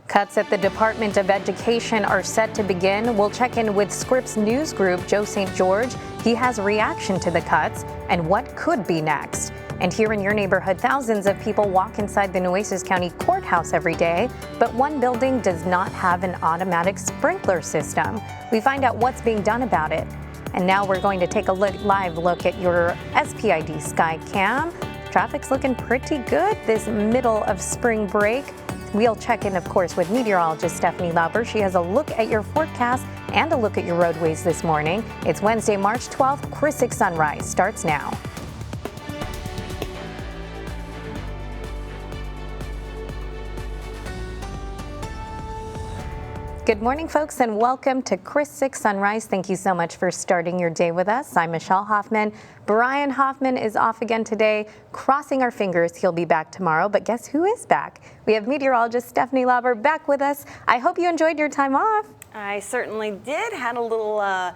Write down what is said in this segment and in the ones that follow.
Cuts at the Department of Education are set to begin. We'll check in with Scripps News Group Joe St. George. He has a reaction to the cuts and what could be next. And here in your neighborhood, thousands of people walk inside the Nueces County Courthouse every day, but one building does not have an automatic sprinkler system. We find out what's being done about it. And now we're going to take a live look at your SPID Sky Cam. Traffic's looking pretty good this middle of spring break. We'll check in, of course, with meteorologist Stephanie Lauber. She has a look at your forecast and a look at your roadways this morning. It's Wednesday, March 12th. Chris 6 Sunrise starts now. Good morning, folks, and welcome to Chris 6 Sunrise. Thank you so much for starting your day with us. I'm Michelle Hoffman. Brian Hoffman is off again today. Crossing our fingers he'll be back tomorrow, but guess who is back? We have meteorologist Stephanie Lauber back with us. I hope you enjoyed your time off. I certainly did. Had a little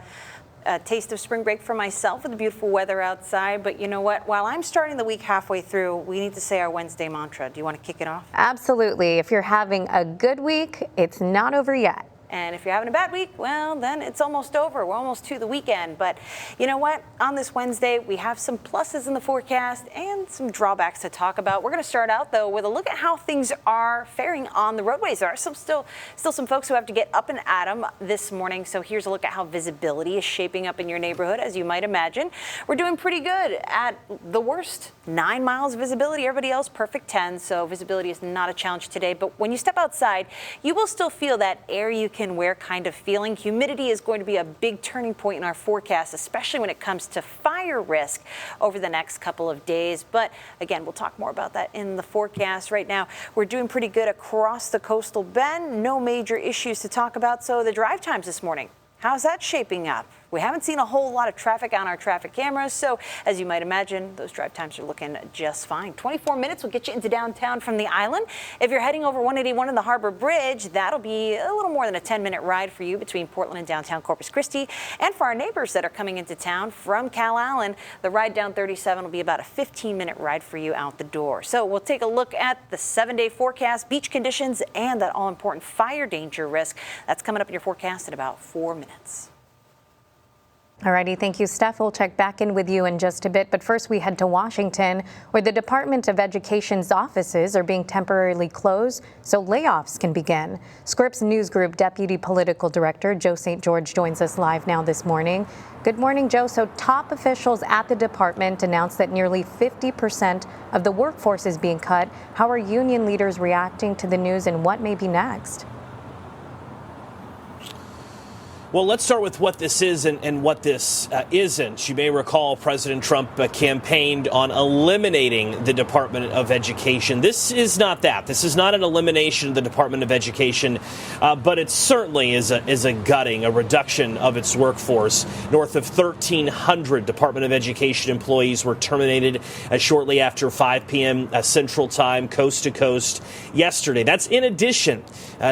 taste of spring break for myself with the beautiful weather outside. But you know what? While I'm starting the week halfway through, we need to say our Wednesday mantra. Do you want to kick it off? Absolutely. If you're having a good week, it's not over yet. And if you're having a bad week, well, then it's almost over. We're almost to the weekend. But you know what? On this Wednesday, we have some pluses in the forecast and some drawbacks to talk about. We're going to start out, though, with a look at how things are faring on the roadways. There are still some folks who have to get up and at them this morning. So here's a look at how visibility is shaping up in your neighborhood. As you might imagine, we're doing pretty good at the worst 9 miles visibility. Everybody else, perfect 10. So visibility is not a challenge today. But when you step outside, you will still feel that air you can wear kind of feeling. Humidity is going to be a big turning point in our forecast, especially when it comes to fire risk over the next couple of days. But again, we'll talk more about that in the forecast. Right now, we're doing pretty good across the coastal bend. No major issues to talk about. So the drive times this morning, how's that shaping up? We haven't seen a whole lot of traffic on our traffic cameras, so as you might imagine, those drive times are looking just fine. 24 minutes will get you into downtown from the island. If you're heading over 181 in the Harbor Bridge, that'll be a little more than a 10-minute ride for you between Portland and downtown Corpus Christi. And for our neighbors that are coming into town from Calallen, the ride down 37 will be about a 15-minute ride for you out the door. So we'll take a look at the 7-day forecast, beach conditions, and that all-important fire danger risk. That's coming up in your forecast in about 4 minutes. Alrighty, thank you, Steph. We'll check back in with you in just a bit. But first, we head to Washington, where the Department of Education's offices are being temporarily closed so layoffs can begin. Scripps News Group Deputy Political Director Joe St. George joins us live now this morning. Good morning, Joe. So top officials at the department announced that nearly 50% of the workforce is being cut. How are union leaders reacting to the news, and what may be next? Well, let's start with what this is and what this isn't. You may recall President Trump campaigned on eliminating the Department of Education. This is not that. This is not an elimination of the Department of Education, but it certainly is a gutting, a reduction of its workforce. North of 1,300 Department of Education employees were terminated shortly after 5 p.m. Central Time, coast to coast yesterday. That's in addition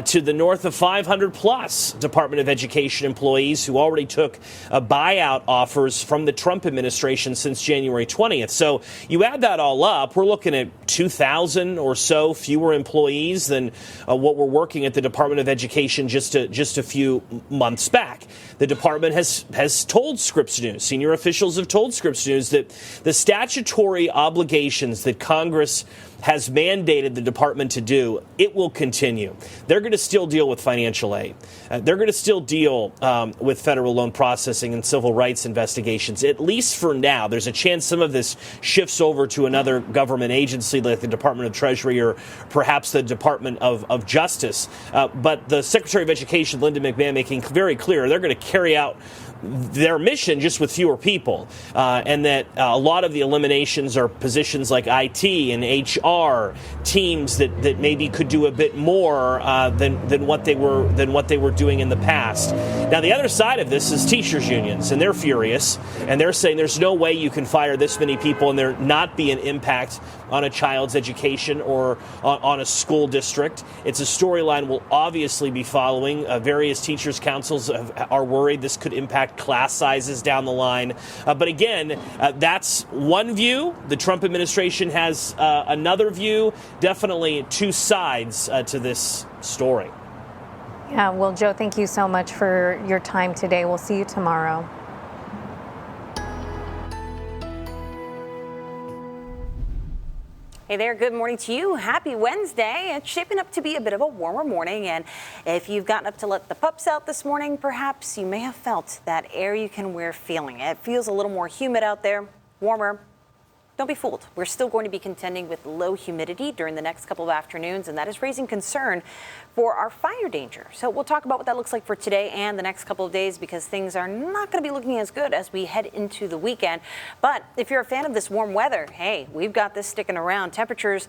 to the north of 500 plus Department of Education employees who already took buyout offers from the Trump administration since January 20th. So you add that all up, we're looking at 2,000 or so fewer employees than what were working at the Department of Education just a few months back. The department has told Scripps News, senior officials have told Scripps News that the statutory obligations that Congress has mandated the department to do, it will continue. They're going to still deal with financial aid. They're going to still deal with federal loan processing and civil rights investigations, at least for now. There's a chance some of this shifts over to another government agency like the Department of Treasury or perhaps the Department of Justice. But the Secretary of Education, Linda McMahon, making very clear they're going to carry out their mission just with fewer people, and that a lot of the eliminations are positions like IT and HR, teams that maybe could do a bit more than what they were doing in the past. Now, the other side of this is teachers unions, and they're furious, and they're saying there's no way you can fire this many people and there not be an impact on a child's education or on a school district. It's a storyline we'll obviously be following. Various teachers' councils are worried this could impact affect class sizes down the line. But again, that's one view. The Trump administration has another view. Definitely two sides to this story. Yeah, well, Joe, thank you so much for your time today. We'll see you tomorrow. Hey there, good morning to you. Happy Wednesday. It's shaping up to be a bit of a warmer morning, and if you've gotten up to let the pups out this morning, perhaps you may have felt that air you can wear feeling. It feels a little more humid out there, warmer. Don't be fooled. We're still going to be contending with low humidity during the next couple of afternoons, and that is raising concern for our fire danger. So we'll talk about what that looks like for today and the next couple of days, because things are not going to be looking as good as we head into the weekend. But if you're a fan of this warm weather, hey, we've got this sticking around. Temperatures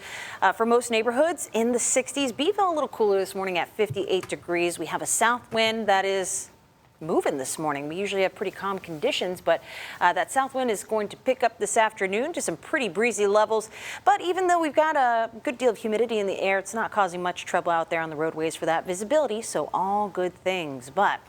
for most neighborhoods in the 60s. Beeville a little cooler this morning at 58 degrees. We have a south wind that is moving this morning. We usually have pretty calm conditions, but that south wind is going to pick up this afternoon to some pretty breezy levels. But even though we've got a good deal of humidity in the air, it's not causing much trouble out there on the roadways for that visibility, so all good things. But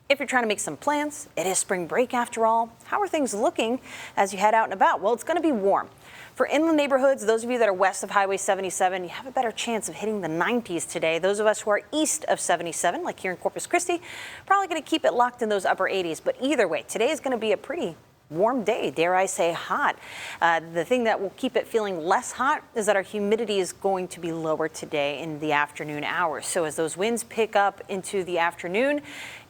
if you're trying to make some plans, it is spring break after all. How are things looking as you head out and about? Well, it's going to be warm. For inland neighborhoods, those of you that are west of Highway 77, you have a better chance of hitting the 90s today. Those of us who are east of 77, like here in Corpus Christi, probably going to keep it locked in those upper 80s. But either way, today is going to be a pretty warm day, dare I say hot. The thing that will keep it feeling less hot is that our humidity is going to be lower today in the afternoon hours. So as those winds pick up into the afternoon,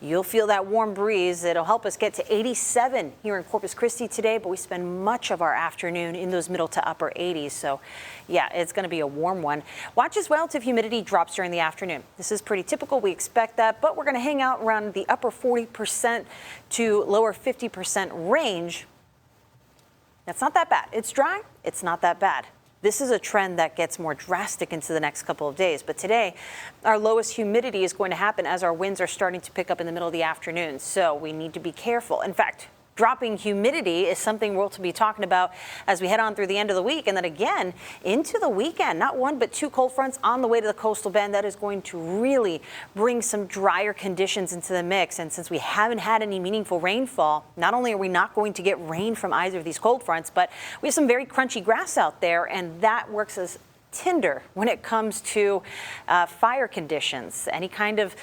you'll feel that warm breeze. It'll help us get to 87 here in Corpus Christi today, but we spend much of our afternoon in those middle to upper 80s. So yeah, it's going to be a warm one. Watch as relative humidity drops during the afternoon. This is pretty typical. We expect that, but we're going to hang out around the upper 40% to lower 50% range. That's not that bad. It's dry. It's not that bad. This is a trend that gets more drastic into the next couple of days. But today, our lowest humidity is going to happen as our winds are starting to pick up in the middle of the afternoon. So we need to be careful. In fact, dropping humidity is something we'll be talking about as we head on through the end of the week. And then again, into the weekend, not one, but two cold fronts on the way to the coastal bend. That is going to really bring some drier conditions into the mix. And since we haven't had any meaningful rainfall, not only are we not going to get rain from either of these cold fronts, but we have some very crunchy grass out there, and that works as tinder when it comes to fire conditions. Any kind of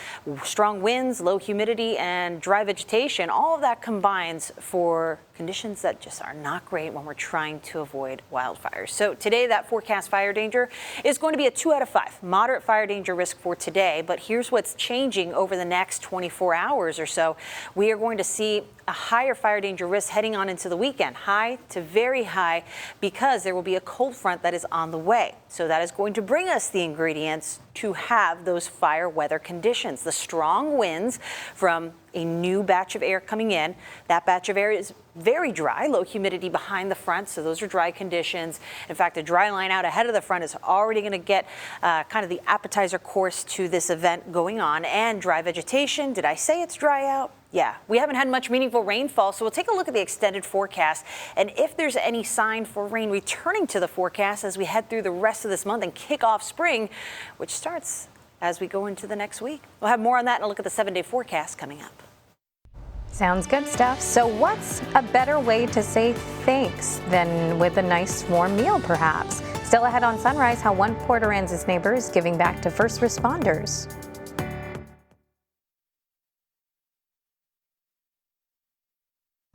strong winds, low humidity, and dry vegetation, all of that combines for conditions that just are not great when we're trying to avoid wildfires. So today, that forecast fire danger is going to be a 2 out of 5. Moderate fire danger risk for today, but here's what's changing over the next 24 hours or so. We are going to see a higher fire danger risk heading on into the weekend, high to very high, because there will be a cold front that is on the way. So that is going to bring us the ingredients to have those fire weather conditions. The strong winds from a new batch of air coming in. That batch of air is very dry, low humidity behind the front, so those are dry conditions. In fact, a dry line out ahead of the front is already going to get kind of the appetizer course to this event going on. And dry vegetation, did I say it's dry out? Yeah, we haven't had much meaningful rainfall, so we'll take a look at the extended forecast and if there's any sign for rain returning to the forecast as we head through the rest of this month and kick off spring, which starts as we go into the next week. We'll have more on that and a look at the 7-day forecast coming up. Sounds good stuff. So what's a better way to say thanks than with a nice warm meal, perhaps? Still ahead on Sunrise, how one Port Aransas neighbor is giving back to first responders.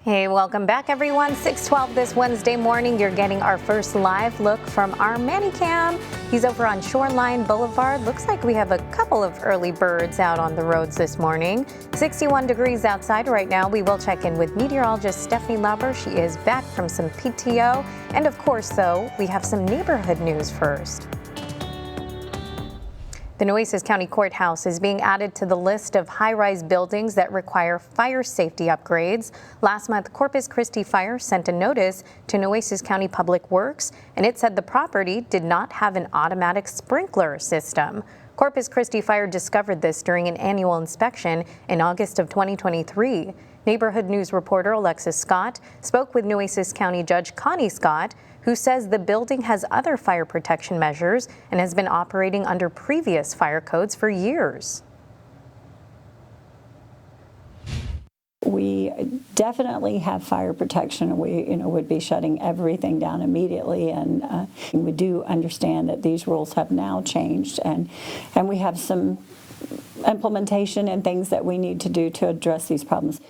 Hey, welcome back, everyone. 6:12 this Wednesday morning. You're getting our first live look from our Manny Cam. He's over on Shoreline Boulevard. Looks like we have a couple of early birds out on the roads this morning. 61 degrees outside right now. We will check in with meteorologist Stephanie Lauber. She is back from some PTO. And of course, though, we have some neighborhood news first. The Nueces County Courthouse is being added to the list of high-rise buildings that require fire safety upgrades. Last month, Corpus Christi Fire sent a notice to Nueces County Public Works, and it said the property did not have an automatic sprinkler system. Corpus Christi Fire discovered this during an annual inspection in August of 2023. Neighborhood News reporter Alexis Scott spoke with Nueces County Judge Connie Scott, who says the building has other fire protection measures and has been operating under previous fire codes for years. We definitely have fire protection. We, would be shutting everything down immediately, and we do understand that these rules have now changed, and we have some implementation and things that we need to do to address these problems.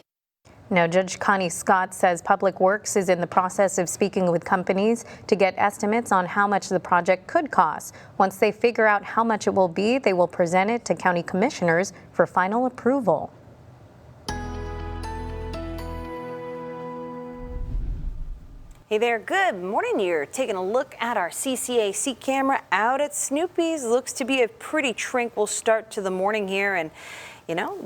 Now, Judge Connie Scott says Public Works is in the process of speaking with companies to get estimates on how much the project could cost. Once they figure out how much it will be, they will present it to county commissioners for final approval. Hey there, good morning. You're taking a look at our CCAC camera out at Snoopy's. Looks to be a pretty tranquil start to the morning here, and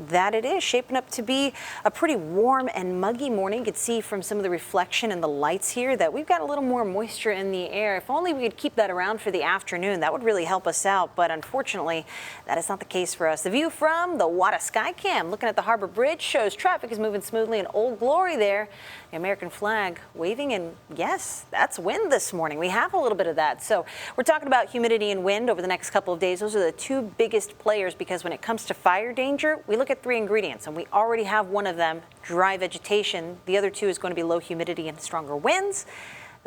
that it is shaping up to be a pretty warm and muggy morning. You can see from some of the reflection and the lights here that we've got a little more moisture in the air. If only we could keep that around for the afternoon, that would really help us out. But unfortunately, that is not the case for us. The view from the WADA Skycam, looking at the Harbor Bridge, shows traffic is moving smoothly in Old Glory there. The American flag waving, and yes, that's wind this morning. We have a little bit of that. So we're talking about humidity and wind over the next couple of days. Those are the two biggest players, because when it comes to fire danger, we look at 3 ingredients, and we already have one of them, dry vegetation. The other 2 is going to be low humidity and stronger winds.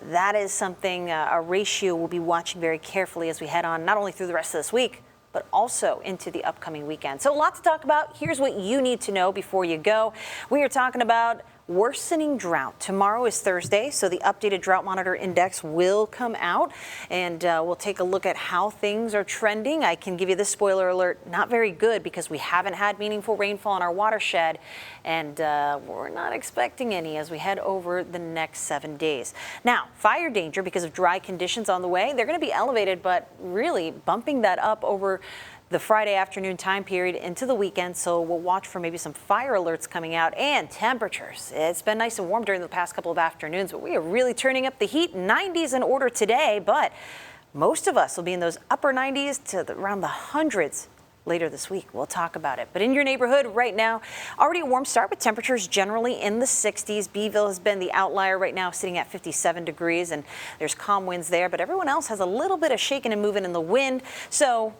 That is something, a ratio we'll be watching very carefully as we head on, not only through the rest of this week, but also into the upcoming weekend. So a lot to talk about. Here's what you need to know before you go. We are talking about worsening drought. Tomorrow is Thursday, so the updated drought monitor index will come out, and we'll take a look at how things are trending. I can give you this spoiler alert, not very good, because we haven't had meaningful rainfall in our watershed, and we're not expecting any as we head over the next 7 days. Now, fire danger, because of dry conditions on the way, they're going to be elevated, but really bumping that up over the Friday afternoon time period into the weekend, so we'll watch for maybe some fire alerts coming out. And temperatures. It's been nice and warm during the past couple of afternoons, but we are really turning up the heat. 90s in order today, but most of us will be in those upper 90s to around the hundreds later this week. We'll talk about it. But in your neighborhood right now, already a warm start with temperatures generally in the 60s. Beeville has been the outlier right now, sitting at 57 degrees, and there's calm winds there, but everyone else has a little bit of shaking and moving in the wind. So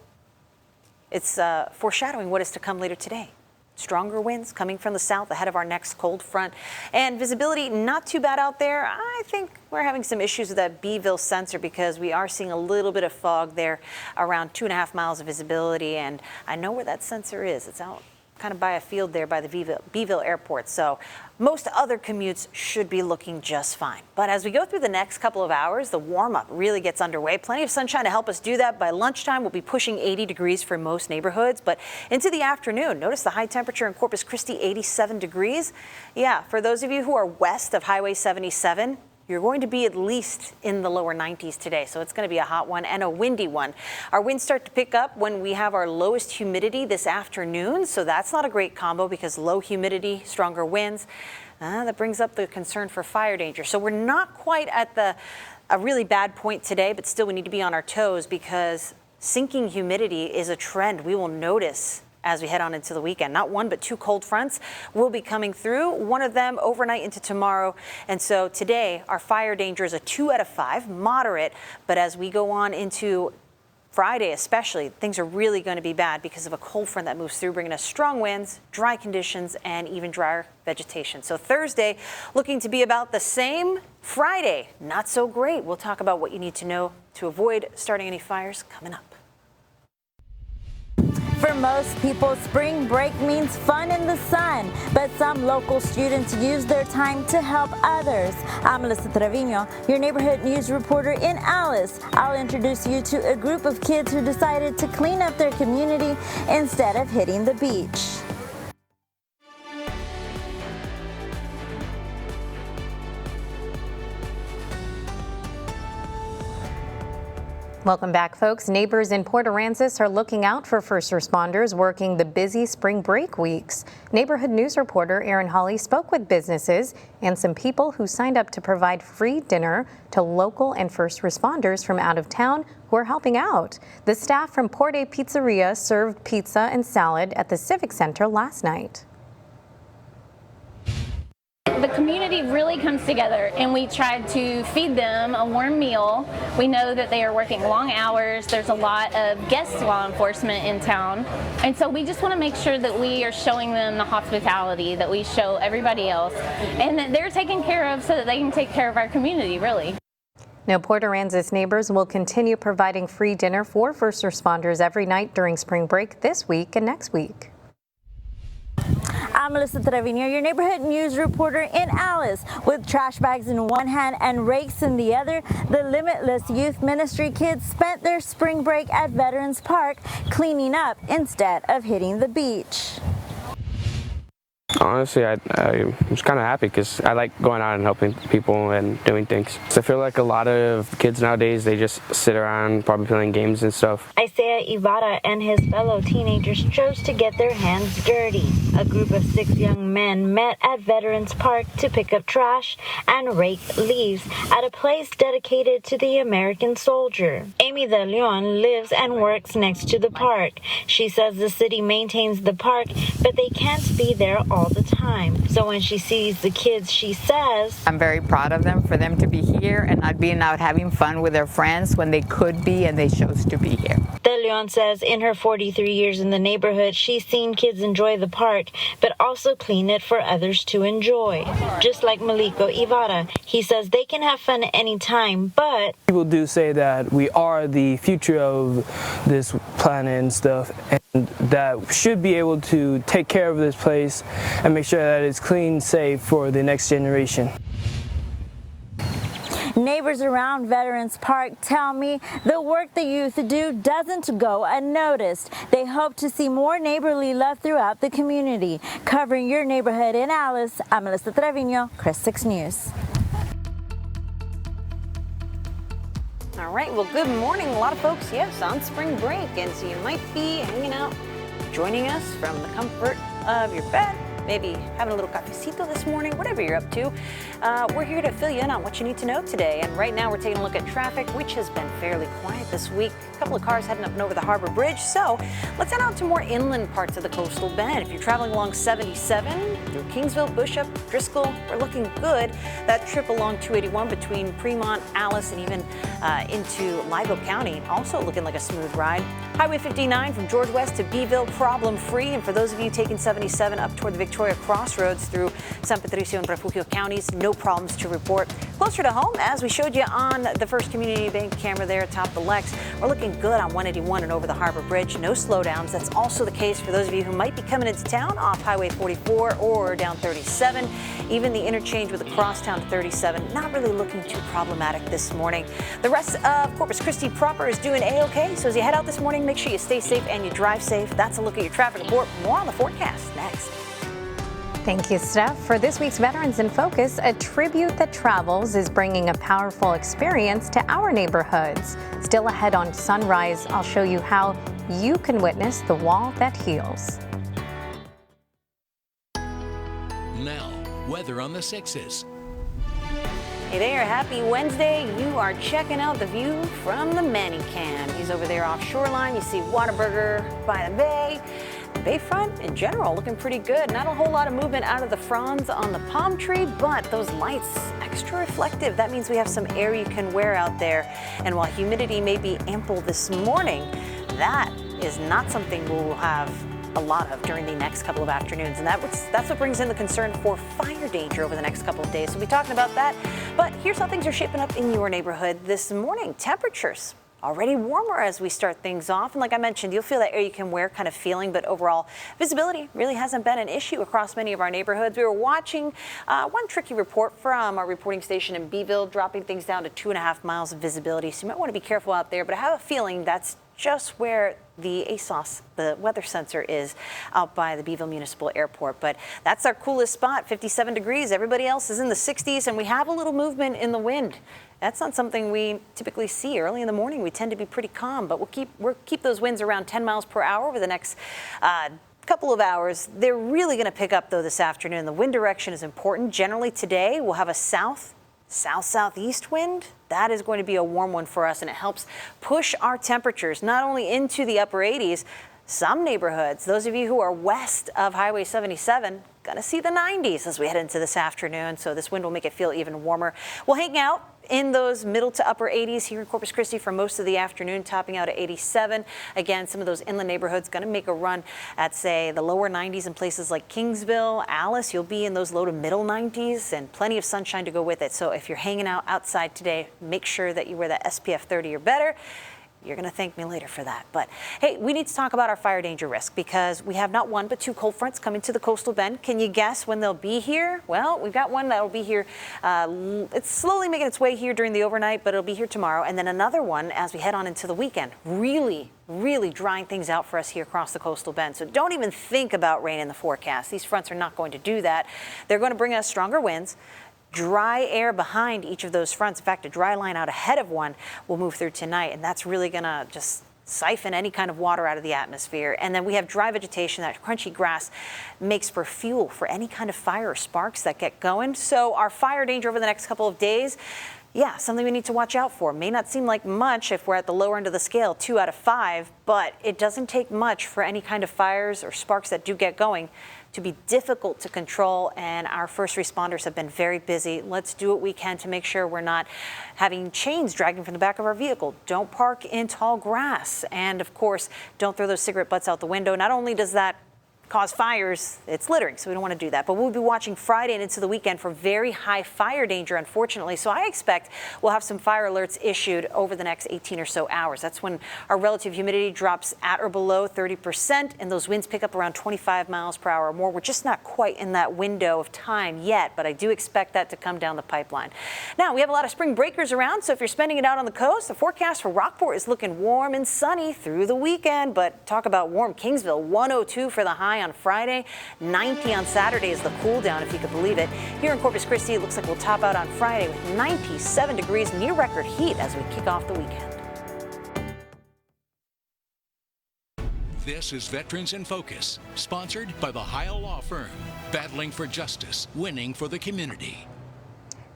it's foreshadowing what is to come later today. Stronger winds coming from the south ahead of our next cold front. And visibility not too bad out there. I think we're having some issues with that Beeville sensor, because we are seeing a little bit of fog there, around 2.5 miles of visibility. And I know where that sensor is. It's out kind of by a field there by the Beeville Airport. So most other commutes should be looking just fine. But as we go through the next couple of hours, the warm-up really gets underway. Plenty of sunshine to help us do that. By lunchtime, we'll be pushing 80 degrees for most neighborhoods. But into the afternoon, notice the high temperature in Corpus Christi, 87 degrees. Yeah, for those of you who are west of Highway 77, you're going to be at least in the lower 90s today, so it's going to be a hot one and a windy one. Our winds start to pick up when we have our lowest humidity this afternoon, so that's not a great combo, because low humidity, stronger winds, that brings up the concern for fire danger. So we're not quite at a really bad point today, but still we need to be on our toes, because sinking humidity is a trend we will notice as we head on into the weekend. Not 1, but 2 cold fronts will be coming through, one of them overnight into tomorrow. And so today, our fire danger is a 2 out of 5, moderate. But as we go on into Friday especially, things are really going to be bad because of a cold front that moves through, bringing us strong winds, dry conditions, and even drier vegetation. So Thursday, looking to be about the same. Friday, not so great. We'll talk about what you need to know to avoid starting any fires coming up. For most people, spring break means fun in the sun, but some local students use their time to help others. I'm Melissa Trevino, your neighborhood news reporter in Alice. I'll introduce you to a group of kids who decided to clean up their community instead of hitting the beach. Welcome back, folks. Neighbors in Port Aransas are looking out for first responders working the busy spring break weeks. Neighborhood news reporter Erin Hawley spoke with businesses and some people who signed up to provide free dinner to local and first responders from out of town who are helping out. The staff from Port A Pizzeria served pizza and salad at the Civic Center last night. the community really comes together and we try to feed them a warm meal. We know that they are working long hours. There's a lot of guest law enforcement in town. And so we just want to make sure that we are showing them the hospitality that we show everybody else and that they're taken care of so that they can take care of our community, really. Now, Port Aransas neighbors will continue providing free dinner for first responders every night during spring break this week and next week. I'm Melissa Trevino, your neighborhood news reporter in Alice. With trash bags in one hand and rakes in the other, the Limitless Youth Ministry kids spent their spring break at Veterans Park cleaning up instead of hitting the beach. Honestly, I was kind of happy because I like going out and helping people and doing things. So I feel like a lot of kids nowadays, they just sit around probably playing games and stuff. Isaiah Ibarra and his fellow teenagers chose to get their hands dirty. A group of 6 young men met at Veterans Park to pick up trash and rake leaves at a place dedicated to the American soldier. Amy De Leon lives and works next to the park. She says the city maintains the park, but they can't be there all the time. So when she sees the kids, she says, I'm very proud of them for them to be here and not being out having fun with their friends when they could be, and they chose to be here. De Leon says in her 43 years in the neighborhood, she's seen kids enjoy the park, but also clean it for others to enjoy. Just like Maliko Ibarra, he says they can have fun anytime, but people do say that we are the future of this planet and stuff, and that we should be able to take care of this place and make sure that it's clean, safe for the next generation. Neighbors around Veterans Park tell me the work the youth do doesn't go unnoticed. They hope to see more neighborly love throughout the community. Covering your neighborhood in Alice, I'm Melissa Trevino, Chris 6 News. All right, well, good morning. A lot of folks, yes, on spring break, and so you might be hanging out, joining us from the comfort of your bed, maybe having a little cafecito this morning, whatever you're up to. We're here to fill you in on what you need to know today. And right now we're taking a look at traffic, which has been fairly quiet this week. A couple of cars heading up and over the Harbor Bridge. So let's head out to more inland parts of the coastal bend. If you're traveling along 77 through Kingsville, Bushup, Driscoll, we're looking good. That trip along 281 between Fremont, Alice, and even into Ligo County, also looking like a smooth ride. Highway 59 from George West to Beeville, problem free. And for those of you taking 77 up toward the Victoria Crossroads through San Patricio and Refugio counties, no problems to report. Closer to home, as we showed you on the First Community Bank camera there atop the Lex, we're looking good on 181 and over the Harbor Bridge. No slowdowns. That's also the case for those of you who might be coming into town off Highway 44 or down 37. Even the interchange with the crosstown to 37, not really looking too problematic this morning. The rest of Corpus Christi proper is doing A-OK. So as you head out this morning, make sure you stay safe and you drive safe. That's a look at your traffic report. More on the forecast next. Thank you, Steph. For this week's Veterans in Focus, a tribute that travels is bringing a powerful experience to our neighborhoods. Still ahead on Sunrise, I'll show you how you can witness the wall that heals. Now, weather on the 6s. Hey there, happy Wednesday. You are checking out the view from the Manicam. He's over there off shoreline. You see Whataburger by the bay. Bayfront in general looking pretty good. Not a whole lot of movement out of the fronds on the palm tree, but those lights extra reflective. That means we have some air you can wear out there. And while humidity may be ample this morning, that is not something we'll have a lot of during the next couple of afternoons. And that's what brings in the concern for fire danger over the next couple of days. So we'll be talking about that. But here's how things are shaping up in your neighborhood this morning. Temperatures already warmer as we start things off. And like I mentioned, you'll feel that air you can wear kind of feeling, but overall visibility really hasn't been an issue across many of our neighborhoods. We were watching one tricky report from our reporting station in Beeville, dropping things down to 2.5 miles of visibility. So you might want to be careful out there, but I have a feeling that's just where the ASOS, the weather sensor, is out by the Beeville Municipal Airport. But that's our coolest spot, 57 degrees. Everybody else is in the 60s, and we have a little movement in the wind. That's not something we typically see early in the morning. We tend to be pretty calm, but we'll keep those winds around 10 miles per hour over the next couple of hours. They're really going to pick up, though, this afternoon. The wind direction is important. Generally today, we'll have a south-southeast wind. That is going to be a warm one for us, and it helps push our temperatures not only into the upper 80s. Some neighborhoods, those of you who are west of Highway 77, going to see the 90s as we head into this afternoon, so this wind will make it feel even warmer. We'll hang out in those middle to upper 80s here in Corpus Christi for most of the afternoon, topping out at 87. Again, some of those inland neighborhoods going to make a run at, say, the lower 90s in places like Kingsville, Alice. You'll be in those low to middle 90s and plenty of sunshine to go with it. So if you're hanging out outside today, make sure that you wear that SPF 30 or better. You're going to thank me later for that. But hey, we need to talk about our fire danger risk because we have not one but two cold fronts coming to the coastal bend. Can you guess when they'll be here? Well, we've got one that will be here. It's slowly making its way here during the overnight, but it'll be here tomorrow. And then another one as we head on into the weekend. Really drying things out for us here across the coastal bend. So don't even think about rain in the forecast. These fronts are not going to do that. They're going to bring us stronger winds. Dry air behind each of those fronts. In fact, a dry line out ahead of one will move through tonight, and that's really going to just siphon any kind of water out of the atmosphere. And then we have dry vegetation. That crunchy grass makes for fuel for any kind of fire or sparks that get going. So our fire danger over the next couple of days, yeah, something we need to watch out for. May not seem like much if we're at the lower end of the scale, 2 out of 5, but it doesn't take much for any kind of fires or sparks that do get going to be difficult to control, and our first responders have been very busy. Let's do what we can to make sure we're not having chains dragging from the back of our vehicle. Don't park in tall grass, and of course, don't throw those cigarette butts out the window. Not only does that cause fires, it's littering, so we don't want to do that. But we'll be watching Friday and into the weekend for very high fire danger, unfortunately. So I expect we'll have some fire alerts issued over the next 18 or so hours. That's when our relative humidity drops at or below 30%, and those winds pick up around 25 miles per hour or more. We're just not quite in that window of time yet, but I do expect that to come down the pipeline. Now, we have a lot of spring breakers around, so if you're spending it out on the coast, the forecast for Rockport is looking warm and sunny through the weekend. But talk about warm. Kingsville, 102 for the high on Friday, 90 on Saturday is the cool down, if you could believe it. Here in Corpus Christi, it looks like we'll top out on Friday with 97 degrees, near record heat as we kick off the weekend. This is Veterans in Focus, sponsored by the Heil Law Firm, battling for justice, winning for the community.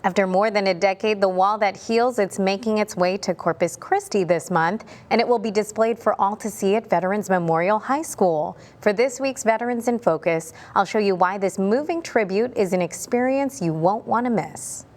After more than a decade, the wall that heals, it's making its way to Corpus Christi this month, and it will be displayed for all to see at Veterans Memorial High School. For this week's Veterans in Focus, I'll show you why this moving tribute is an experience you won't want to miss.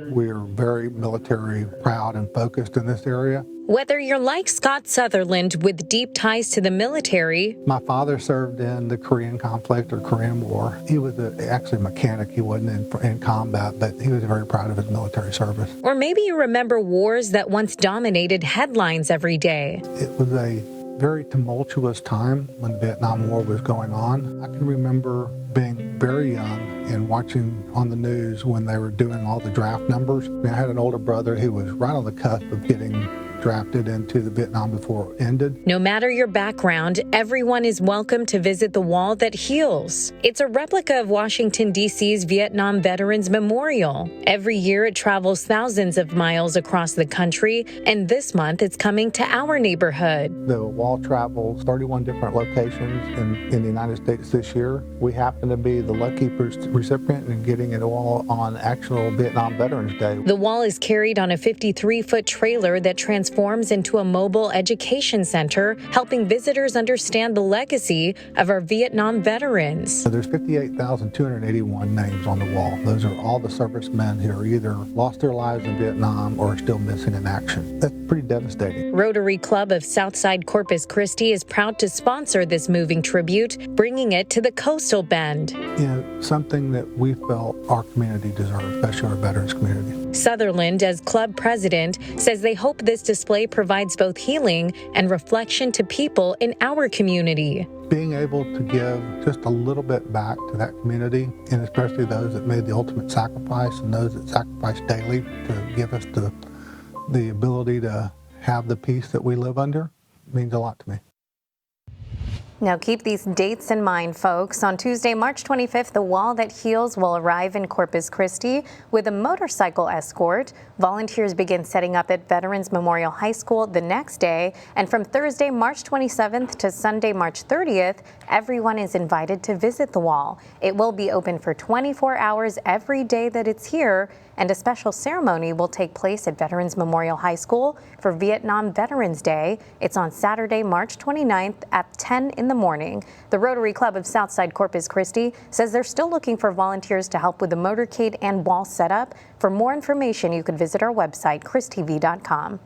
We are very military proud and focused in this area. Whether you're like Scott Sutherland with deep ties to the military, my father served in the Korean conflict or Korean War. He was actually a mechanic. He wasn't in combat, but he was very proud of his military service. Or maybe you remember wars that once dominated headlines every day. It was a very tumultuous time when the Vietnam War was going on. I can remember being very young and watching on the news when they were doing all the draft numbers. I had an older brother who was right on the cusp of getting drafted into the Vietnam before it ended. No matter your background, everyone is welcome to visit the Wall That Heals. It's a replica of Washington, D.C.'s Vietnam Veterans Memorial. Every year it travels thousands of miles across the country, and this month it's coming to our neighborhood. The wall travels 31 different locations in the United States this year. We happen to be the lucky recipient in getting it all on actual Vietnam Veterans Day. The wall is carried on a 53-foot trailer that transforms into a mobile education center, helping visitors understand the legacy of our Vietnam veterans. So there's 58,281 names on the wall. Those are all the servicemen who either lost their lives in Vietnam or are still missing in action. That's pretty devastating. Rotary Club of Southside Corpus Christi is proud to sponsor this moving tribute, bringing it to the coastal bend. You know, something that we felt our community deserves, especially our veterans community. Sutherland, as club president, says they hope this display provides both healing and reflection to people in our community. Being able to give just a little bit back to that community, and especially those that made the ultimate sacrifice and those that sacrifice daily to give us the ability to have the peace that we live under, means a lot to me. Now keep these dates in mind, folks. On Tuesday, March 25th, the Wall That Heals will arrive in Corpus Christi with a motorcycle escort. Volunteers begin setting up at Veterans Memorial High School the next day. And from Thursday, March 27th to Sunday, March 30th, everyone is invited to visit the wall. It will be open for 24 hours every day that it's here. and a special ceremony will take place at Veterans Memorial High School for Vietnam Veterans Day. It's on Saturday, March 29th at 10 in the morning. The Rotary Club of Southside Corpus Christi says they're still looking for volunteers to help with the motorcade and wall setup. For more information, you could visit our website, christv.com.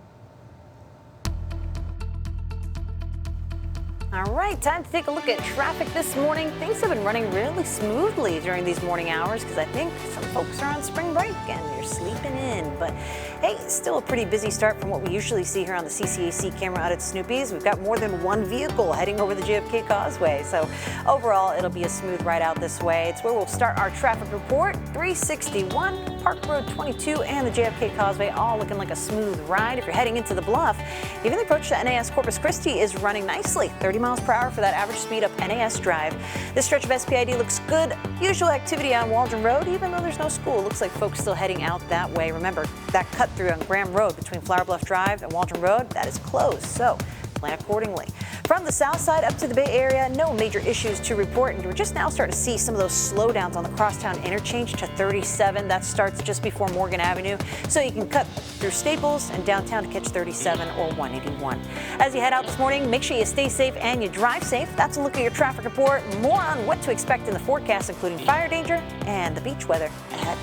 All right, time to take a look at traffic this morning. Things have been running really smoothly during these morning hours because I think some folks are on spring break and they're sleeping in. But hey, still a pretty busy start from what we usually see here on the CCAC camera out at Snoopy's. We've got more than one vehicle heading over the JFK Causeway. So overall, it'll be a smooth ride out this way. It's where we'll start our traffic report. 361, Park Road 22, and the JFK Causeway all looking like a smooth ride. If you're heading into the Bluff, even the approach to NAS Corpus Christi is running nicely. 30 miles per hour for that average speed up NAS Drive. This stretch of SPID looks good. Usual activity on Waldron Road, even though there's no school. Looks like folks still heading out that way. Remember, that cut through on Graham Road between Flower Bluff Drive and Waldron Road, that is closed, so plan accordingly. From the south side up to the Bay Area, no major issues to report, and we're just now starting to see some of those slowdowns on the Crosstown interchange to 37. That starts just before Morgan Avenue, so you can cut through Staples and downtown to catch 37 or 181. As you head out this morning, make sure you stay safe and you drive safe. That's a look at your traffic report. More on what to expect in the forecast, including fire danger and the beach weather ahead.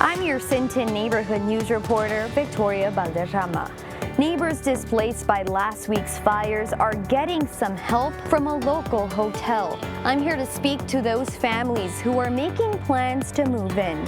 I'm your Sinton neighborhood news reporter, Victoria Valderrama. Neighbors displaced by last week's fires are getting some help from a local hotel. I'm here to speak to those families who are making plans to move in.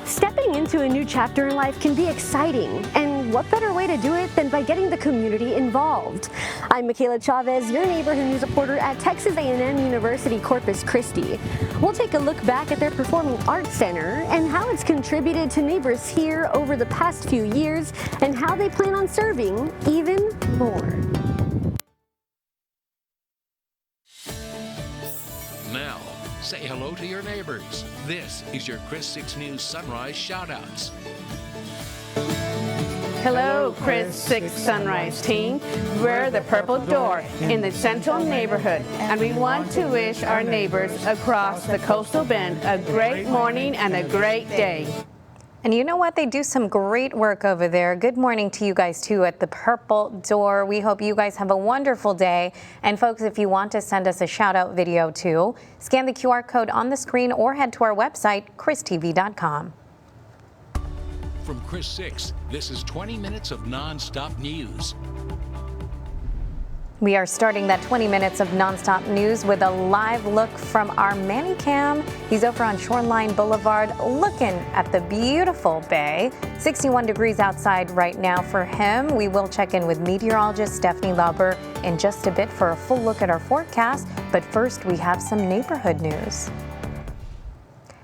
Stepping into a new chapter in life can be exciting, and what better way to do it than by getting the community involved? I'm Michaela Chavez, your neighborhood news reporter at Texas A&M University Corpus Christi. We'll take a look back at their Performing Arts Center and how it's contributed to neighbors here over the past few years and how they plan on serving even more. Now, say hello to your neighbors. This is your Chris 6 News Sunrise Shoutouts. Hello, Chris 6 Sunrise team. We're the Purple Door in the Central neighborhood, and we want to wish our neighbors across the Coastal Bend a great morning and a great day. And you know what? They do some great work over there. Good morning to you guys, too, at the Purple Door. We hope you guys have a wonderful day. And, folks, if you want to send us a shout-out video, too, scan the QR code on the screen or head to our website, christv.com. From Chris 6, this is 20 minutes of non-stop news. We are starting that 20 minutes of nonstop news with a live look from our Manny Cam. He's over on Shoreline Boulevard looking at the beautiful bay. 61 degrees outside right now for him. We will check in with meteorologist Stephanie Lauber in just a bit for a full look at our forecast. But first, we have some neighborhood news.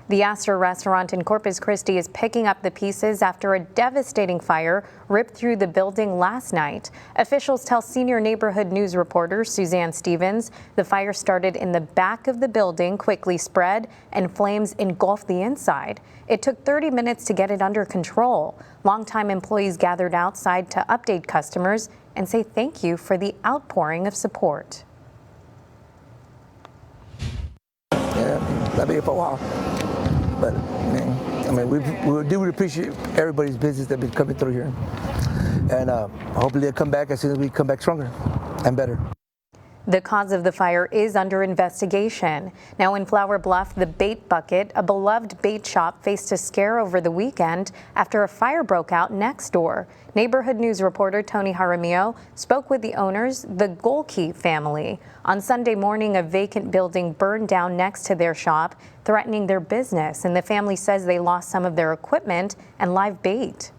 The Astor restaurant in Corpus Christi is picking up the pieces after a devastating fire ripped through the building last night. Officials tell senior neighborhood news reporter Suzanne Stevens the fire started in the back of the building, quickly spread, and flames engulfed the inside. It took 30 minutes to get it under control. Longtime employees gathered outside to update customers and say thank you for the outpouring of support. Yeah, that'll be here for a while. But we do appreciate everybody's business that's been coming through here, and hopefully they'll come back as soon as we come back stronger and better. The cause of the fire is under investigation. Now in Flower Bluff, the Bait Bucket, a beloved bait shop, faced a scare over the weekend after a fire broke out next door. Neighborhood news reporter Tony Jaramillo spoke with the owners, the Golke family. On Sunday morning, a vacant building burned down next to their shop, threatening their business, and the family says they lost some of their equipment and live bait.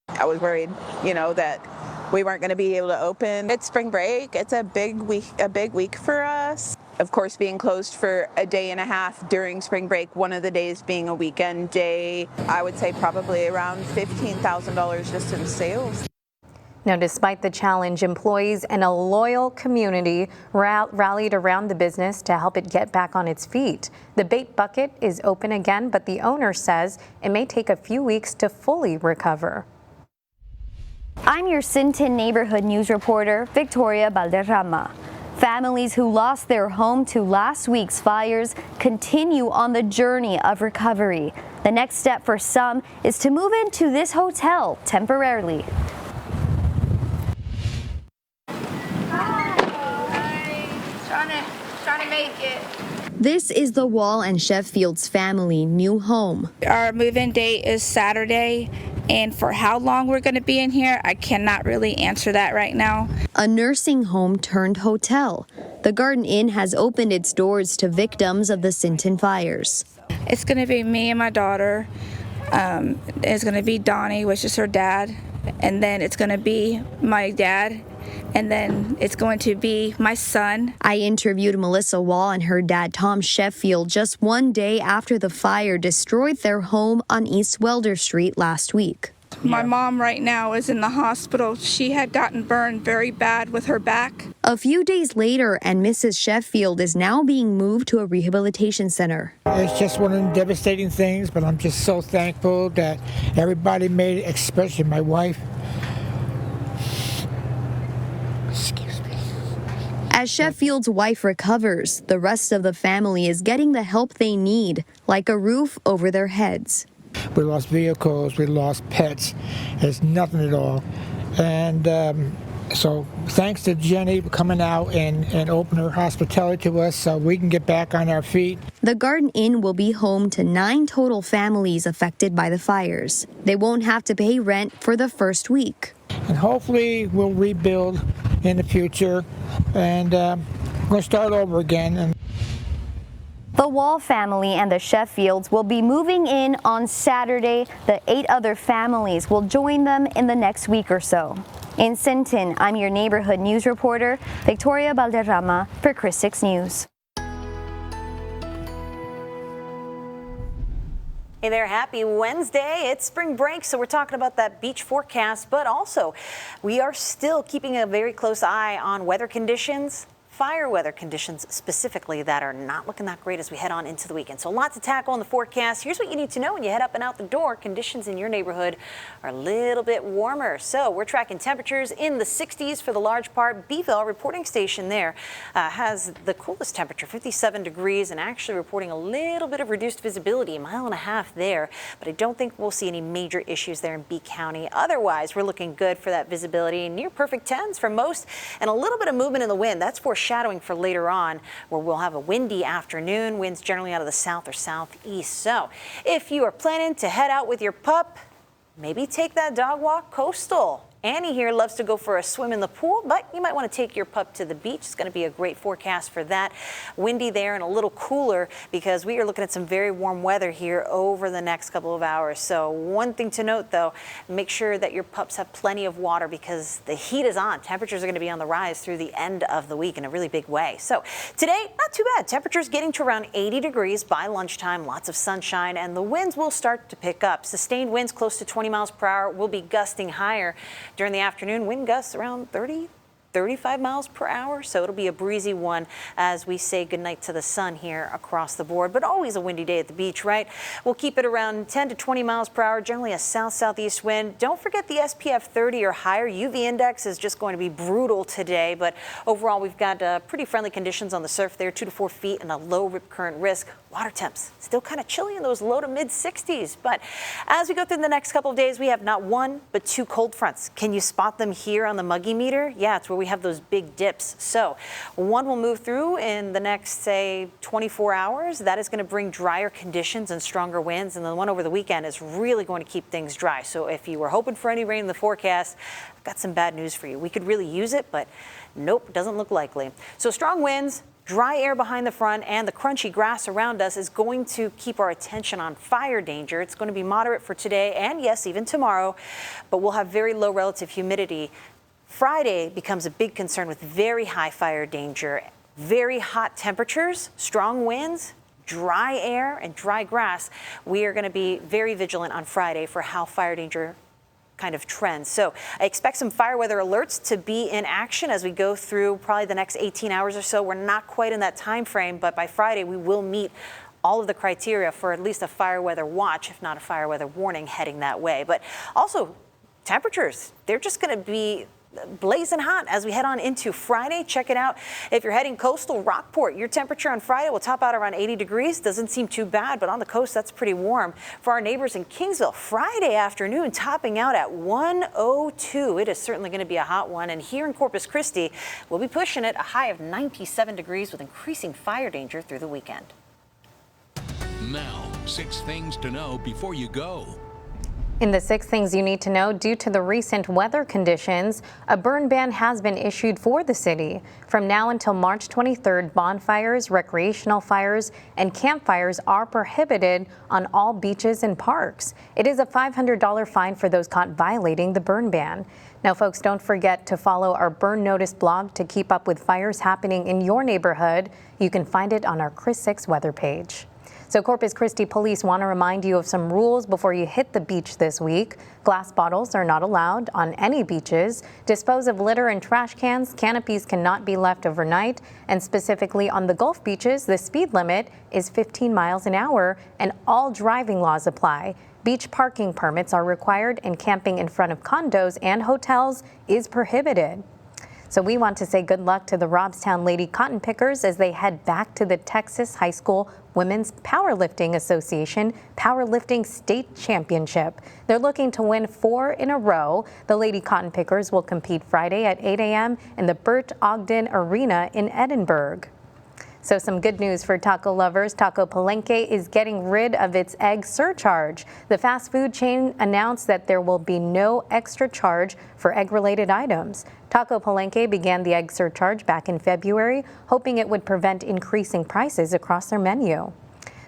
I was worried, that we weren't going to be able to open. It's spring break. It's a big week for us. Of course, being closed for a day and a half during spring break, one of the days being a weekend day, I would say probably around $15,000 just in sales. Now, despite the challenge, employees and a loyal community rallied around the business to help it get back on its feet. The Bait Bucket is open again, but the owner says it may take a few weeks to fully recover. I'm your Sinton neighborhood news reporter, Victoria Valderrama. Families who lost their home to last week's fires continue on the journey of recovery. The next step for some is to move into this hotel temporarily. Trying to make it. This is the Wall and Sheffield's family new home. Our move-in date is Saturday, and for how long we're going to be in here, I cannot really answer that right now. A nursing home turned hotel. The Garden Inn has opened its doors to victims of the Sinton fires. It's going to be me and my daughter. It's going to be Donnie, which is her dad, and then it's going to be my dad, and then it's going to be my son. I interviewed Melissa Wall and her dad Tom Sheffield just one day after the fire destroyed their home on East Welder Street last week. My mom right now is in the hospital. She had gotten burned very bad with her back. A few days later, and Mrs. Sheffield is now being moved to a rehabilitation center. It's just one of the devastating things, but I'm just so thankful that everybody made it, especially my wife. As Sheffield's wife recovers, the rest of the family is getting the help they need, like a roof over their heads. We lost vehicles, we lost pets. It's nothing at all. And so thanks to Jenny for coming out and opening her hospitality to us so we can get back on our feet. The Garden Inn will be home to 9 total families affected by the fires. They won't have to pay rent for the first week. And hopefully we'll rebuild in the future, and we're going to start over again. The Wall family and the Sheffields will be moving in on Saturday. The 8 other families will join them in the next week or so. In Sinton, I'm your neighborhood news reporter, Victoria Valderrama for Chris 6 News. Hey there, happy Wednesday. It's spring break, so we're talking about that beach forecast, but also we are still keeping a very close eye on weather conditions. Fire weather conditions specifically that are not looking that great as we head on into the weekend. So a lot to tackle in the forecast. Here's what you need to know when you head up and out the door. Conditions in your neighborhood are a little bit warmer. So we're tracking temperatures in the 60s for the large part. Beeville, our reporting station there, has the coolest temperature, 57 degrees, and actually reporting a little bit of reduced visibility, 1.5 miles there. But I don't think we'll see any major issues there in Bee County. Otherwise, we're looking good for that visibility. Near perfect 10s for most, and a little bit of movement in the wind. That's foreshadowing for later on, where we'll have a windy afternoon, winds generally out of the south or southeast. So if you are planning to head out with your pup, maybe take that dog walk coastal. Annie here loves to go for a swim in the pool, but you might want to take your pup to the beach. It's going to be a great forecast for that. Windy there and a little cooler because we are looking at some very warm weather here over the next couple of hours. So one thing to note, though, make sure that your pups have plenty of water because the heat is on. Temperatures are going to be on the rise through the end of the week in a really big way. So today, not too bad. Temperatures getting to around 80 degrees by lunchtime, lots of sunshine, and the winds will start to pick up. Sustained winds close to 20 miles per hour will be gusting higher. During the afternoon, wind gusts around 30, 35 miles per hour, so it'll be a breezy one as we say goodnight to the sun here across the board, but always a windy day at the beach, right? We'll keep it around 10 to 20 miles per hour, generally a south-southeast wind. Don't forget the SPF 30 or higher. UV index is just going to be brutal today, but overall we've got pretty friendly conditions on the surf there, 2 to 4 feet and a low rip current risk. Water temps still kind of chilly in those low to mid 60s, but as we go through the next couple of days, we have not one but 2 cold fronts. Can you spot them here on the Muggy meter? Yeah, it's where we have those big dips. So one will move through in the next, say, 24 hours. That is going to bring drier conditions and stronger winds, and the one over the weekend is really going to keep things dry. So if you were hoping for any rain in the forecast, I've got some bad news for you. We could really use it, but nope, doesn't look likely. So strong winds, dry air behind the front, and the crunchy grass around us is going to keep our attention on fire danger. It's going to be moderate for today and, yes, even tomorrow, but we'll have very low relative humidity. Friday becomes a big concern with very high fire danger, very hot temperatures, strong winds, dry air, and dry grass. We are going to be very vigilant on Friday for how fire danger kind of trends. So I expect some fire weather alerts to be in action as we go through probably the next 18 hours or so. We're not quite in that time frame, but by Friday we will meet all of the criteria for at least a fire weather watch, if not a fire weather warning, heading that way. But also temperatures, they're just going to be blazing hot as we head on into Friday. Check it out. If you're heading coastal, Rockport, your temperature on Friday will top out around 80 degrees. Doesn't seem too bad, but on the coast, that's pretty warm. For our neighbors in Kingsville, Friday afternoon topping out at 102. It is certainly going to be a hot one. And here in Corpus Christi, we'll be pushing it a high of 97 degrees with increasing fire danger through the weekend. Now, 6 things to know before you go. In the 6 things you need to know, due to the recent weather conditions, a burn ban has been issued for the city. From now until March 23rd, bonfires, recreational fires, and campfires are prohibited on all beaches and parks. It is a $500 fine for those caught violating the burn ban. Now, folks, don't forget to follow our Burn Notice blog to keep up with fires happening in your neighborhood. You can find it on our Chris 6 weather page. So Corpus Christi police want to remind you of some rules before you hit the beach this week. Glass bottles are not allowed on any beaches. Dispose of litter and trash cans. Canopies cannot be left overnight. And specifically on the Gulf beaches, the speed limit is 15 miles an hour and all driving laws apply. Beach parking permits are required and camping in front of condos and hotels is prohibited. So we want to say good luck to the Robstown Lady Cotton Pickers as they head back to the Texas High School Women's Powerlifting Association Powerlifting State Championship. They're looking to win 4 in a row. The Lady Cotton Pickers will compete Friday at 8 a.m. in the Bert Ogden Arena in Edinburgh. So some good news for taco lovers. Taco Palenque is getting rid of its egg surcharge. The fast food chain announced that there will be no extra charge for egg-related items. Taco Palenque began the egg surcharge back in February, hoping it would prevent increasing prices across their menu.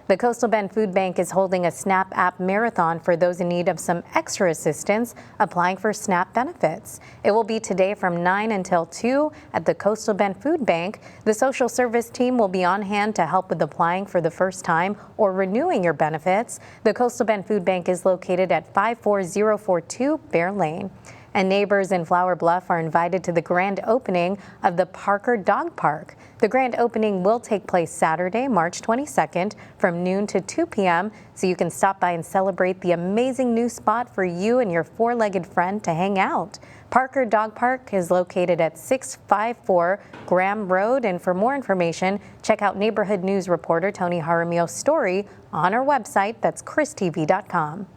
The Coastal Bend Food Bank is holding a SNAP app marathon for those in need of some extra assistance applying for SNAP benefits. It will be today from 9 until 2 at the Coastal Bend Food Bank. The social service team will be on hand to help with applying for the first time or renewing your benefits. The Coastal Bend Food Bank is located at 54042 Bear Lane. And neighbors in Flower Bluff are invited to the grand opening of the Parker Dog Park. The grand opening will take place Saturday, March 22nd from noon to 2 p.m. so you can stop by and celebrate the amazing new spot for you and your 4-legged friend to hang out. Parker Dog Park is located at 654 Graham Road, and for more information, check out neighborhood news reporter Tony Jaramillo's story on our website. That's christv.com.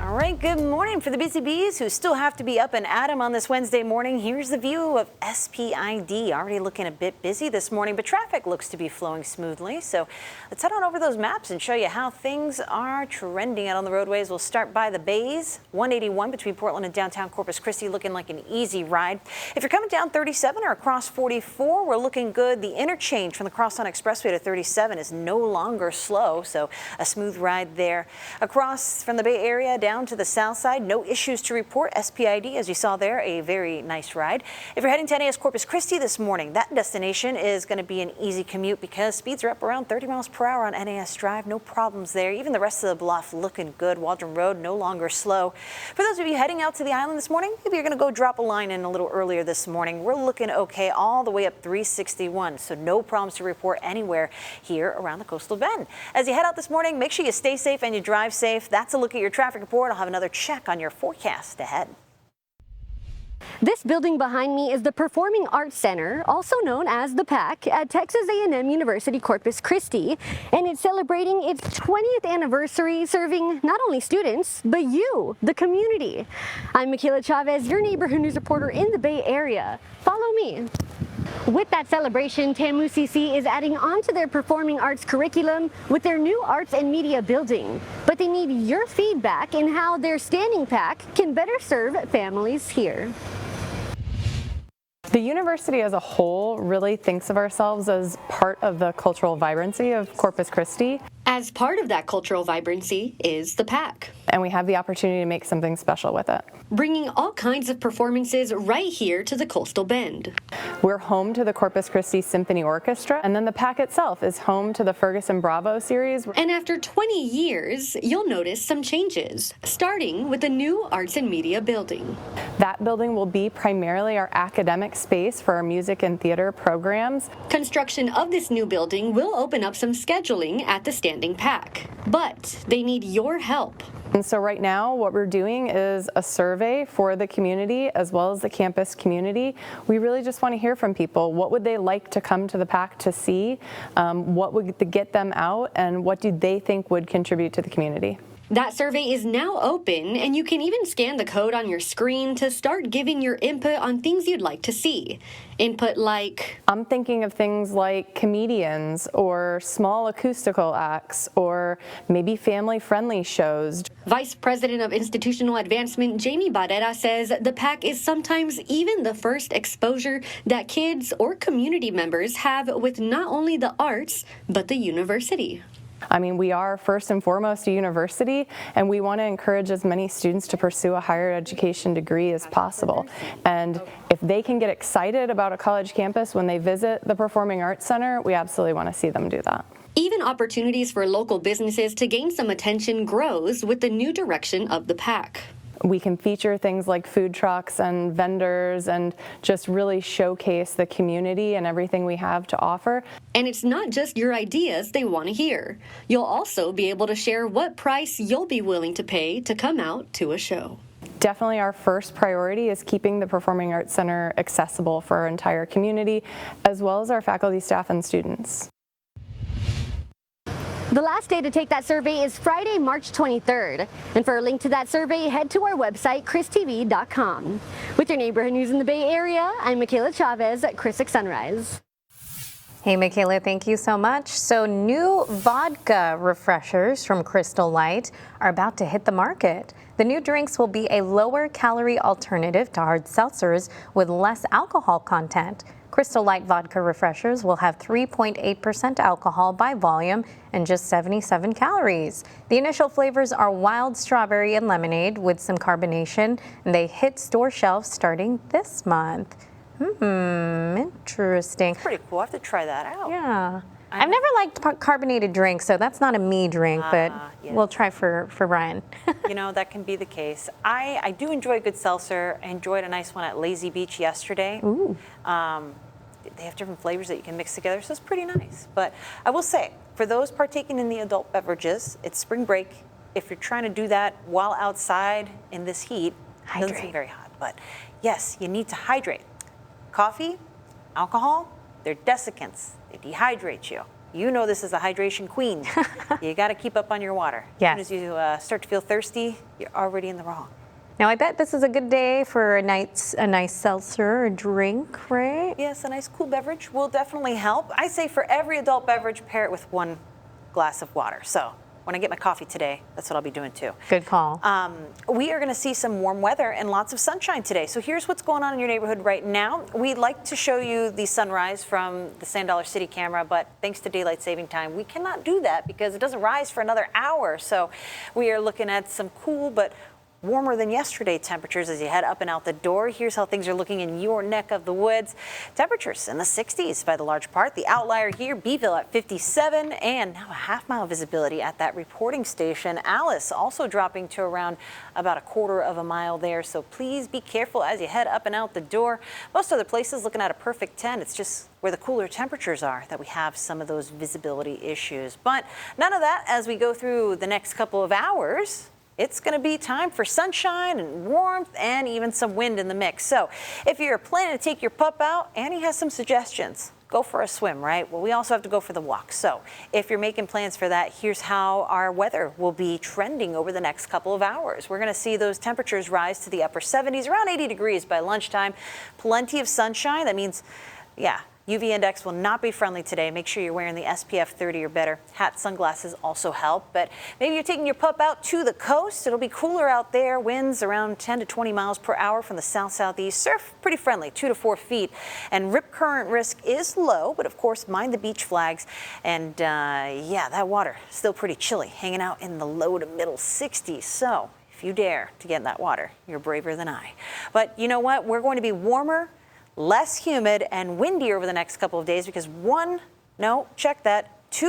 All right, good morning for the busy bees who still have to be up and at 'em on this Wednesday morning. Here's the view of SPID. Already looking a bit busy this morning, but traffic looks to be flowing smoothly. So let's head on over those maps and show you how things are trending out on the roadways. We'll start by the Bays. 181 between Portland and downtown Corpus Christi looking like an easy ride. If you're coming down 37 or across 44, we're looking good. The interchange from the Crosstown Expressway to 37 is no longer slow, so a smooth ride there. Across from the Bay Area down to the south side, no issues to report. SPID, as you saw there, a very nice ride. If you're heading to NAS Corpus Christi this morning, that destination is going to be an easy commute because speeds are up around 30 miles per hour on NAS Drive. No problems there. Even the rest of the bluff looking good. Waldron Road no longer slow. For those of you heading out to the island this morning, maybe you're going to go drop a line in a little earlier this morning. We're looking okay all the way up 361, so no problems to report anywhere here around the Coastal Bend. As you head out this morning, make sure you stay safe and you drive safe. That's a look at your traffic report. I'll have another check on your forecast ahead. This building behind me is the Performing Arts Center, also known as the PAC, at Texas A&M University Corpus Christi, and it's celebrating its 20th anniversary, serving not only students, but you, the community. I'm Michaela Chavez, your neighborhood news reporter in the Bay Area. Follow me. With that celebration, TAMU-CC is adding on to their performing arts curriculum with their new arts and media building. But they need your feedback in how their standing PAC can better serve families here. The university as a whole really thinks of ourselves as part of the cultural vibrancy of Corpus Christi. As part of that cultural vibrancy is the PAC. And we have the opportunity to make something special with it. Bringing all kinds of performances right here to the Coastal Bend. We're home to the Corpus Christi Symphony Orchestra, and then the PAC itself is home to the Ferguson Bravo series. And after 20 years, you'll notice some changes, starting with the new Arts and Media building. That building will be primarily our academic space for our music and theater programs. Construction of this new building will open up some scheduling at the standing expanding pack. But they need your help. And so right now what we're doing is a survey for the community as well as the campus community. We really just want to hear from people. What would they like to come to the PAC to see? What would get them out, and what do they think would contribute to the community? That survey is now open, and you can even scan the code on your screen to start giving your input on things you'd like to see. Input like... I'm thinking of things like comedians or small acoustical acts or maybe family-friendly shows. Vice President of Institutional Advancement Jamie Barrera says the PAC is sometimes even the first exposure that kids or community members have with not only the arts, but the university. I mean, we are first and foremost a university, and we want to encourage as many students to pursue a higher education degree as possible. And if they can get excited about a college campus when they visit the Performing Arts Center, we absolutely want to see them do that. Even opportunities for local businesses to gain some attention grows with the new direction of the PAC. We can feature things like food trucks and vendors and just really showcase the community and everything we have to offer. And it's not just your ideas they want to hear. You'll also be able to share what price you'll be willing to pay to come out to a show. Definitely our first priority is keeping the Performing Arts Center accessible for our entire community, as well as our faculty, staff, and students. The last day to take that survey is Friday, March 23rd. And for a link to that survey, head to our website, KRISTV.com. With your neighborhood news in the Bay Area, I'm Michaela Chavez at KRIS 6 Sunrise. Hey, Michaela, thank you so much. So new vodka refreshers from Crystal Light are about to hit the market. The new drinks will be a lower calorie alternative to hard seltzers with less alcohol content. Crystal Light vodka refreshers will have 3.8% alcohol by volume and just 77 calories. The initial flavors are wild strawberry and lemonade with some carbonation, and they hit store shelves starting this month. Interesting. Pretty cool. I have to try that out. Yeah. I've never liked carbonated drinks, so that's not a me drink, but yes. We'll try for Brian. You know, that can be the case. I do enjoy a good seltzer. I enjoyed a nice one at Lazy Beach yesterday. Ooh. They have different flavors that you can mix together, so it's pretty nice. But I will say, for those partaking in the adult beverages, it's spring break. If you're trying to do that while outside in this heat, it doesn't seem very hot. But yes, you need to hydrate. Coffee, alcohol, they're desiccants. They dehydrate you. You know this is a hydration queen. You got to keep up on your water. Yes. As soon as you start to feel thirsty, you're already in the wrong. Now, I bet this is a good day for a nice seltzer or drink, right? Yes, a nice cool beverage will definitely help. I say for every adult beverage, pair it with one glass of water. So when I get my coffee today, that's what I'll be doing too. Good call. We are going to see some warm weather and lots of sunshine today. So here's what's going on in your neighborhood right now. We'd like to show you the sunrise from the Sand Dollar City camera, but thanks to daylight saving time, we cannot do that because it doesn't rise for another hour. So we are looking at some cool but warmer than yesterday temperatures as you head up and out the door. Here's how things are looking in your neck of the woods. Temperatures in the 60s by the large part. The outlier here, Beeville at 57, and now a half-mile visibility at that reporting station. Alice also dropping to around about a quarter of a mile there, so please be careful as you head up and out the door. Most other places looking at a perfect 10. It's just where the cooler temperatures are that we have some of those visibility issues. But none of that as we go through the next couple of hours. It's going to be time for sunshine and warmth and even some wind in the mix. So if you're planning to take your pup out, Annie has some suggestions. Go for a swim, right? Well, we also have to go for the walk. So if you're making plans for that, here's how our weather will be trending over the next couple of hours. We're going to see those temperatures rise to the upper 70s, around 80 degrees by lunchtime. Plenty of sunshine. That means, yeah, UV index will not be friendly today. Make sure you're wearing the SPF 30 or better. Hat, sunglasses also help. But maybe you're taking your pup out to the coast. It'll be cooler out there. Winds around 10 to 20 miles per hour from the south-southeast. Surf pretty friendly, 2 to 4 feet. And rip current risk is low, but of course mind the beach flags. And yeah, that water still pretty chilly, hanging out in the low to middle 60s. So if you dare to get in that water, you're braver than I. But you know what? We're going to be warmer, less humid and windy over the next couple of days because 2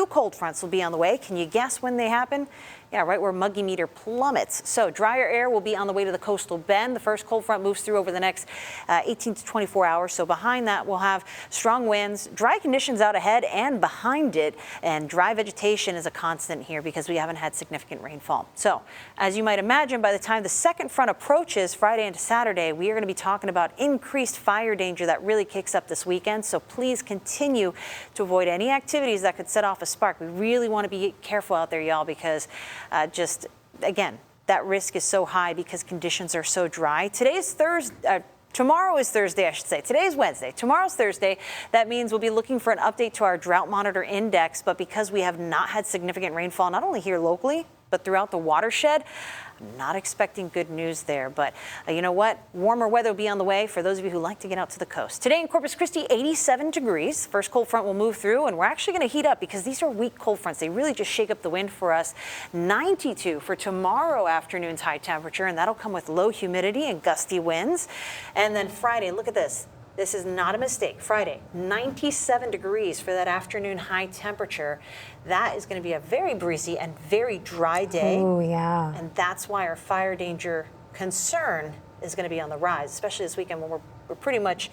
cold fronts will be on the way. Can you guess when they happen? Yeah, right where Muggy meter plummets. So drier air will be on the way to the coastal bend. The first cold front moves through over the next 18 to 24 hours. So behind that, we'll have strong winds, dry conditions out ahead and behind it. And dry vegetation is a constant here because we haven't had significant rainfall. So as you might imagine, by the time the second front approaches Friday into Saturday, we are going to be talking about increased fire danger that really kicks up this weekend. So please continue to avoid any activities that could set off a spark. We really want to be careful out there, y'all, because just again, that risk is so high because conditions are so dry. Tomorrow is Thursday, I should say. Today is Wednesday. Tomorrow's Thursday. That means we'll be looking for an update to our drought monitor index. But because we have not had significant rainfall, not only here locally, but throughout the watershed, I'm not expecting good news there. But you know what? Warmer weather will be on the way for those of you who like to get out to the coast. Today in Corpus Christi, 87 degrees. First cold front will move through, and we're actually going to heat up because these are weak cold fronts. They really just shake up the wind for us. 92 for tomorrow afternoon's high temperature, and that'll come with low humidity and gusty winds. And then Friday, look at this. This is not a mistake. Friday, 97 degrees for that afternoon high temperature. That is going to be a very breezy and very dry day. Oh, yeah. And that's why our fire danger concern is going to be on the rise, especially this weekend when we're pretty much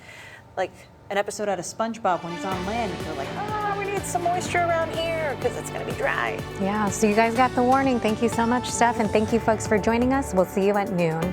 like an episode out of SpongeBob when he's on land. And they're like, we need some moisture around here because it's going to be dry. Yeah, so you guys got the warning. Thank you so much, Steph, and thank you folks for joining us. We'll see you at noon.